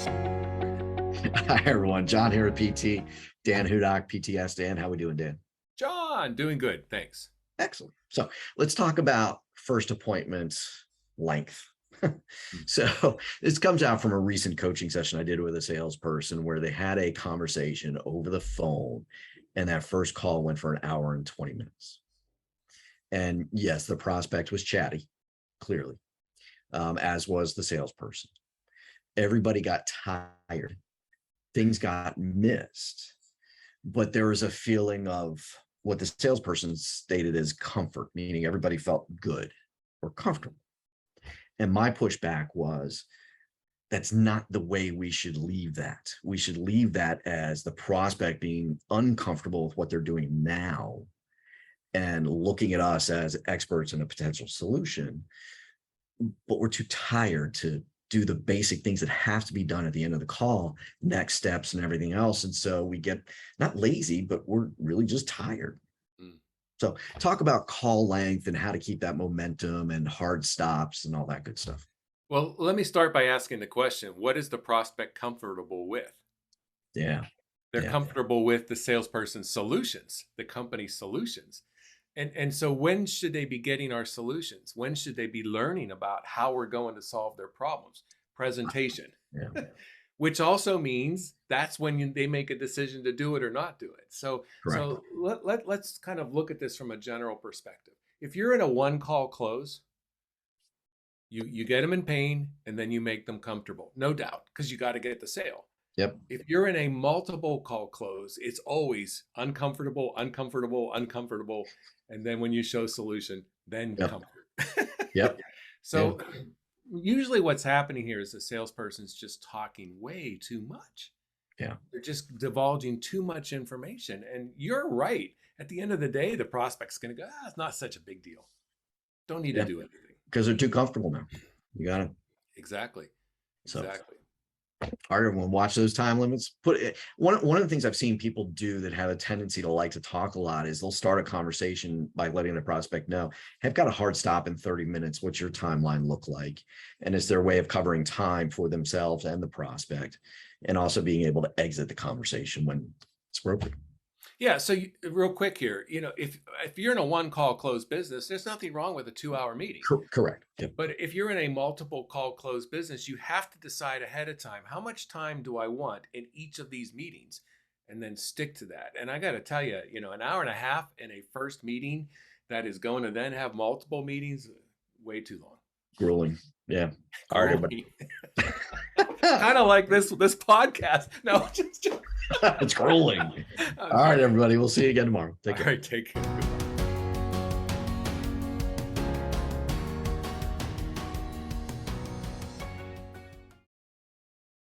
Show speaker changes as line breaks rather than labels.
Hi, everyone. John here at PT. Dan Hudak, PTS. Dan, how we doing, Dan?
John, doing good, thanks.
Excellent. So let's talk about first appointment length.
Mm.
So this comes out from a recent coaching session I did with a salesperson where they had a conversation over the phone, and that first call went for an hour and 20 minutes. And yes, the prospect was chatty, clearly, as was the salesperson. Everybody got tired. Things got missed, but there was a feeling of what the salesperson stated as comfort, meaning everybody felt good or comfortable. And my pushback was that's not the way we should leave that. We should leave that as the prospect being uncomfortable with what they're doing now and looking at us as experts in a potential solution, but we're too tired to do the basic things that have to be done at the end of the call, next steps and everything else. And so we get not lazy, but we're really just tired.
Mm.
So talk about call length and how to keep that momentum and hard stops and all that good stuff.
Well, let me start by asking the question, what is the prospect comfortable with?
Yeah.
They're
Yeah.
comfortable with the salesperson's solutions, the company's solutions. And so when should they be getting our solutions? When should they be learning about how we're going to solve their problems? Presentation,
Yeah.
which also means that's when they make a decision to do it or not do it. So,
Correct.
so let's kind of look at this from a general perspective. If you're in a one call close, you get them in pain and then you make them comfortable, no doubt, because you got to get the sale.
Yep.
If you're in a multiple call close, it's always uncomfortable, uncomfortable, uncomfortable. And then when you show solution, then
Yep.
comfort.
Yep.
So usually what's happening here is the salesperson's just talking way too much.
Yeah.
They're just divulging too much information. And you're right. At the end of the day, the prospect's going to go, it's not such a big deal. Don't need to do anything.
Because they're too comfortable now. You got it.
Exactly.
So.
Exactly.
All right, everyone, watch those time limits. Put it one of the things I've seen people do that have a tendency to like to talk a lot is they'll start a conversation by letting the prospect know, "I've got a hard stop in 30 minutes. What's your timeline look like?" And it's their way of covering time for themselves and the prospect, and also being able to exit the conversation when it's appropriate.
Yeah. So real quick here, if you're in a one call closed business, there's nothing wrong with a 2 hour meeting.
Correct. Yep.
But if you're in a multiple call closed business, you have to decide ahead of time, how much time do I want in each of these meetings, and then stick to that. And I got to tell you, an hour and a half in a first meeting that is going to then have multiple meetings, way too long.
Grueling. Yeah. All right, everybody.
Kind of like this podcast. No, just
it's grueling. All right, everybody. We'll see you again tomorrow. Take care.
All right, take care.